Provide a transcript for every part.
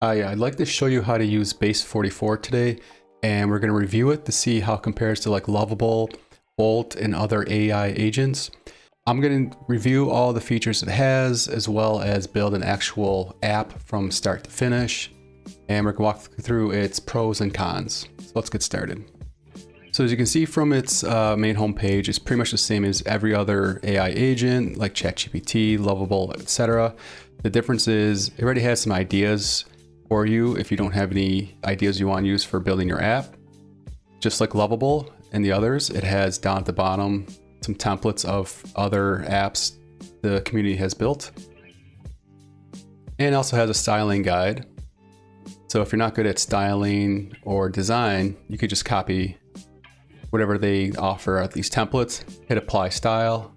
Hi, I'd like to show you how to use Base44 today, and we're going to review it to see how it compares to like Lovable, Bolt, and other AI agents. I'm going to review all the features it has, as well as build an actual app from start to finish, and we're going to walk through its pros and cons. So let's get started. So as you can see from its main homepage, it's pretty much the same as every other AI agent like ChatGPT, Lovable, etc. The difference is it already has some ideas for you if you don't have any ideas you want to use for building your app. Just like Lovable and the others, it has down at the bottom some templates of other apps the community has built. And it also has a styling guide. So if you're not good at styling or design, you could just copy whatever they offer at these templates, hit apply style,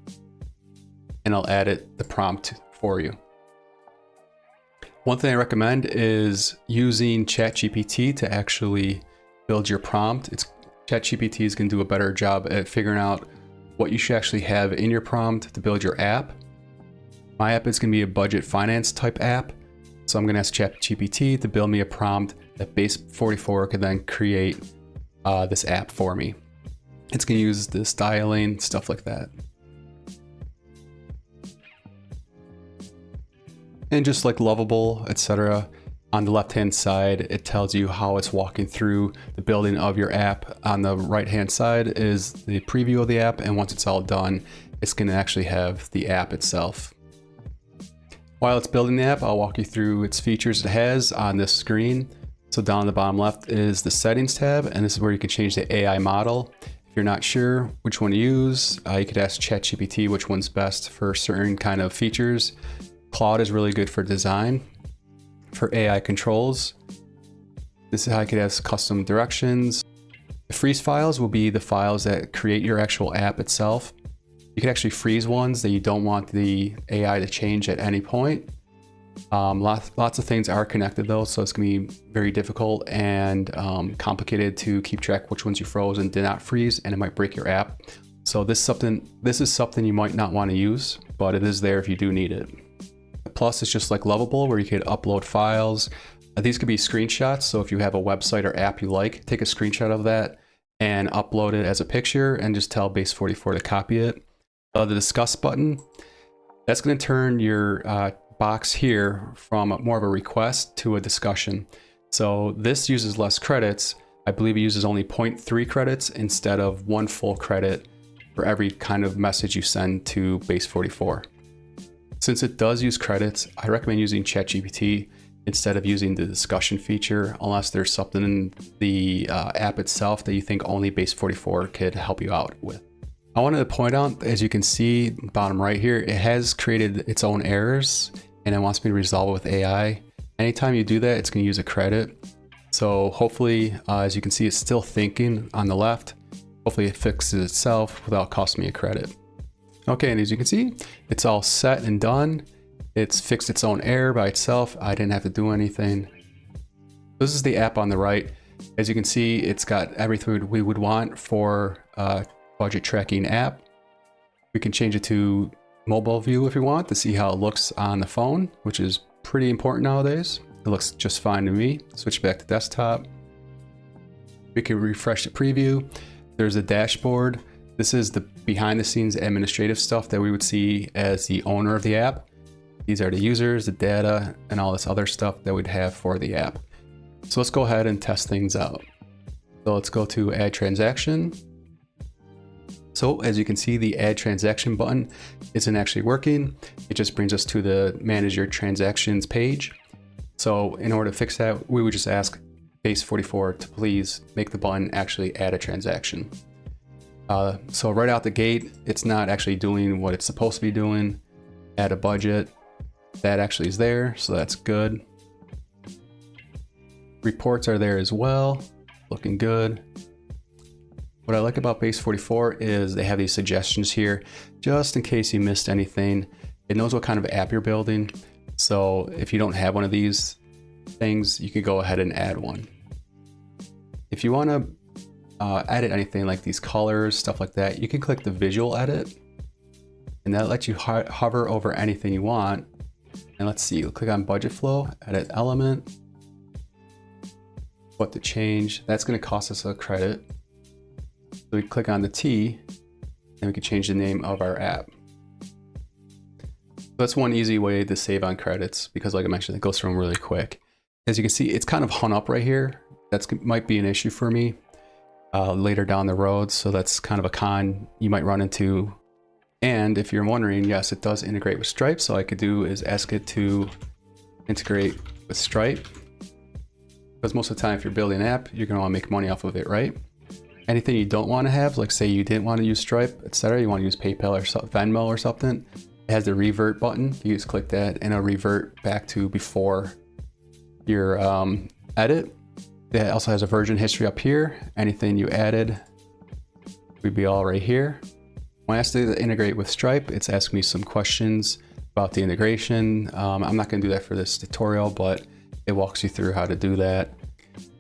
and I'll edit the prompt for you. One thing I recommend is using ChatGPT to actually build your prompt. ChatGPT is going to do a better job at figuring out what you should actually have in your prompt to build your app. My app is going to be a budget finance type app. So I'm going to ask ChatGPT to build me a prompt that Base44 can then create this app for me. It's going to use the styling, stuff like that. And just like Lovable, etc., on the left-hand side, it tells you how it's walking through the building of your app. On the right-hand side is the preview of the app, and once it's all done, it's going to actually have the app itself. While it's building the app, I'll walk you through its features it has on this screen. So down on the bottom left is the settings tab, and this is where you can change the AI model. If you're not sure which one to use, you could ask ChatGPT which one's best for certain kind of features. Claude is really good for design. For AI controls, this is how I could have custom directions. The freeze files will be the files that create your actual app itself. You can actually freeze ones that you don't want the AI to change at any point. Lots of things are connected though, so it's going to be very difficult and complicated to keep track which ones you froze and did not freeze, and it might break your app. So this is something you might not want to use, but it is there if you do need it. Plus, it's just like Lovable, where you could upload files. These could be screenshots, so if you have a website or app you like, take a screenshot of that and upload it as a picture and just tell Base44 to copy it. The discuss button, that's going to turn your box here from more of a request to a discussion. So this uses less credits. I believe it uses only 0.3 credits instead of 1 full credit for every kind of message you send to Base44. Since it does use credits, I recommend using ChatGPT instead of using the discussion feature, unless there's something in the app itself that you think only Base44 could help you out with. I wanted to point out, as you can see, bottom right here, it has created its own errors and it wants me to resolve it with AI. Anytime you do that, it's going to use a credit. So hopefully, as you can see, it's still thinking on the left. Hopefully it fixes itself without costing me a credit. Okay, and as you can see, it's all set and done. It's fixed its own error by itself. I didn't have to do anything. This is the app on the right. As you can see, it's got everything we would want for a budget tracking app. We can change it to mobile view if you want to see how it looks on the phone, which is pretty important nowadays. It looks just fine to me. Switch back to desktop. We can refresh the preview. There's a dashboard. This is the behind the scenes administrative stuff that we would see as the owner of the app. These are the users, the data, and all this other stuff that we'd have for the app. So let's go ahead and test things out. So let's go to add transaction. So as you can see, the add transaction button isn't actually working. It just brings us to the manage your transactions page. So in order to fix that, we would just ask Base44 to please make the button actually add a transaction. So right out the gate, it's not actually doing what it's supposed to be doing. Add a budget, that actually is there, so that's good. Reports are there as well, looking good. What I like about Base44 is they have these suggestions here, just in case you missed anything. It knows what kind of app you're building, so if you don't have one of these things, you can go ahead and add one. If you want to edit anything like these colors, stuff like that, you can click the visual edit, and that lets you hover over anything you want. And let's see, click on budget flow, edit element, what to change. That's going to cost us a credit. So we click on the T and we can change the name of our app. That's one easy way to save on credits because like I mentioned, it goes through them really quick. As you can see, it's kind of hung up right here. That's might be an issue for me later down the road. So that's kind of a con you might run into. And if you're wondering, yes, it does integrate with Stripe. So all I could do is ask it to integrate with Stripe. Because most of the time, if you're building an app, you're gonna wanna make money off of it, right? Anything you don't wanna have, like say you didn't wanna use Stripe, etc., you wanna use PayPal or Venmo or something, it has the revert button. You just click that and it'll revert back to before your edit. It also has a version history up here. Anything you added would be all right here. When I asked it to integrate with Stripe, it's asking me some questions about the integration. I'm not gonna do that for this tutorial, but it walks you through how to do that.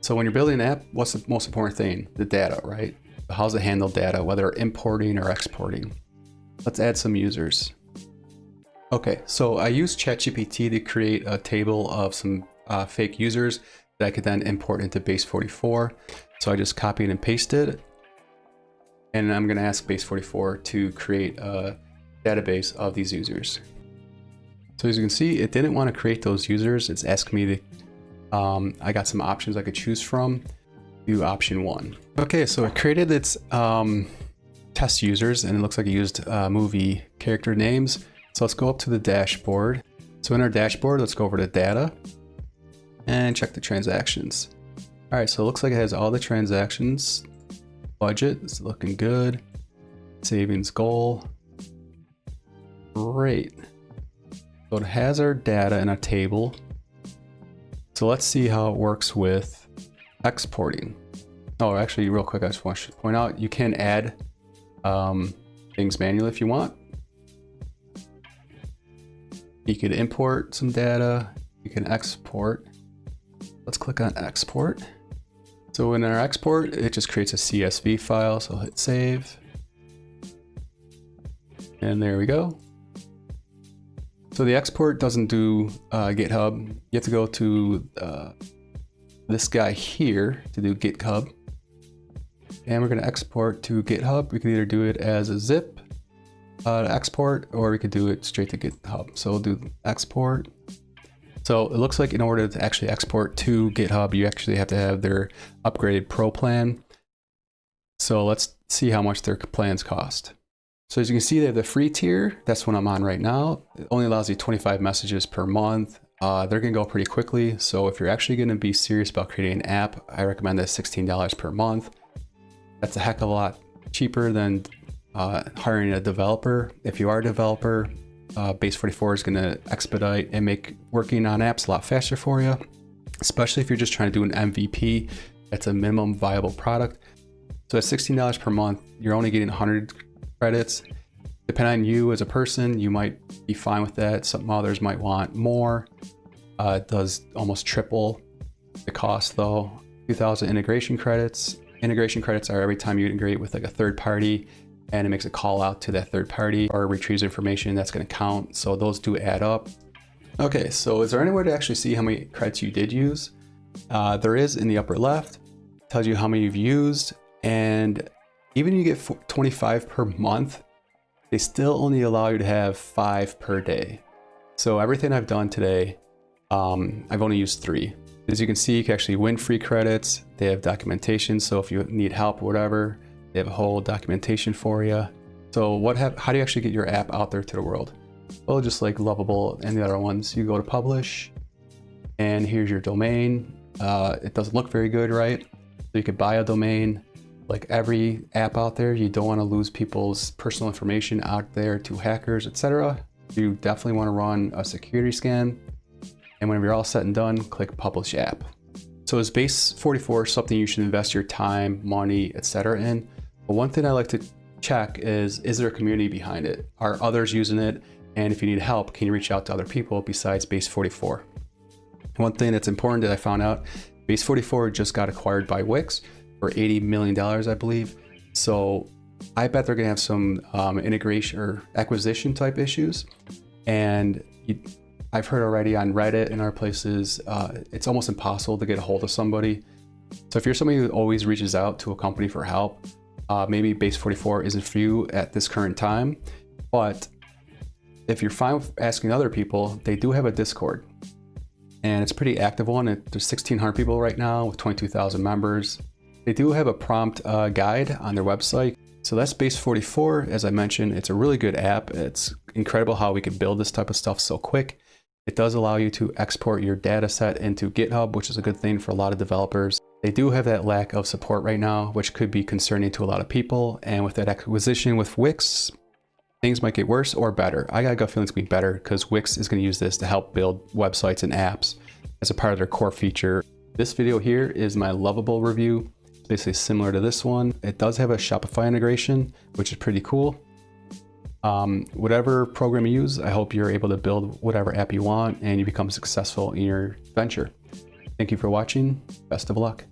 So when you're building an app, what's the most important thing? The data, right? How's it handle data, whether importing or exporting? Let's add some users. Okay, so I used ChatGPT to create a table of some fake users that I could then import into Base44. So I just copied and pasted, and I'm gonna ask Base44 to create a database of these users. So as you can see, it didn't want to create those users. It's asking me to, I got some options I could choose from. Do option 1. Okay, so it created its test users, and it looks like it used movie character names. So let's go up to the dashboard. So in our dashboard, let's go over to data and check the transactions. All right, so it looks like it has all the transactions. Budget is looking good. Savings goal. Great. So it has our data in a table. So let's see how it works with exporting. Oh, actually, real quick, I just want to point out, you can add things manually if you want. You could import some data, you can export. Let's click on export. So in our export, it just creates a CSV file. So hit save. And there we go. So the export doesn't do GitHub. You have to go to this guy here to do GitHub. And we're gonna export to GitHub. We can either do it as a zip export, or we could do it straight to GitHub. So we'll do export. So it looks like in order to actually export to GitHub, you actually have to have their upgraded Pro plan. So let's see how much their plans cost. So as you can see, they have the free tier. That's what I'm on right now. It only allows you 25 messages per month. They're gonna go pretty quickly. So if you're actually gonna be serious about creating an app, I recommend that $16 per month. That's a heck of a lot cheaper than hiring a developer. If you are a developer, Base44 is gonna expedite and make working on apps a lot faster for you, especially if you're just trying to do an MVP. That's a minimum viable product. So at $16 per month, you're only getting 100 credits. Depending on you as a person, you might be fine with that. Some others might want more. It does almost triple the cost though. 2,000 integration credits. Integration credits are every time you integrate with like a third party and it makes a call out to that third party or retrieves information, that's gonna count. So those do add up. Okay, so is there any way to actually see how many credits you did use? There is in the upper left. It tells you how many you've used, and even if you get 25 per month, they still only allow you to have 5 per day. So everything I've done today, I've only used 3. As you can see, you can actually win free credits. They have documentation, so if you need help or whatever, they have a whole documentation for you. So how do you actually get your app out there to the world? Well, just like Lovable and the other ones, you go to publish, and here's your domain. It doesn't look very good, right? So you could buy a domain. Like every app out there, you don't want to lose people's personal information out there to hackers, etc. You definitely want to run a security scan. And whenever you're all set and done, click publish app. So is Base44 something you should invest your time, money, etc. in? But one thing I like to check is there a community behind it? Are others using it? And if you need help, can you reach out to other people besides Base44? One thing that's important that I found out, Base44 just got acquired by Wix for $80 million, I believe. So I bet they're gonna have some integration or acquisition type issues. And I've heard already on Reddit and other places, it's almost impossible to get a hold of somebody. So if you're somebody who always reaches out to a company for help, maybe Base44 isn't for you at this current time, but if you're fine with asking other people, they do have a Discord, and it's a pretty active one. There's 1,600 people right now with 22,000 members. They do have a prompt guide on their website. So that's Base44. As I mentioned, it's a really good app. It's incredible how we could build this type of stuff so quick. It does allow you to export your data set into GitHub, which is a good thing for a lot of developers. They do have that lack of support right now, which could be concerning to a lot of people. And with that acquisition with Wix, things might get worse or better. I got a gut feeling it's going to be better because Wix is going to use this to help build websites and apps as a part of their core feature. This video here is my Lovable review. Basically similar to this one. It does have a Shopify integration, which is pretty cool. Whatever program you use, I hope you're able to build whatever app you want and you become successful in your venture. Thank you for watching. Best of luck.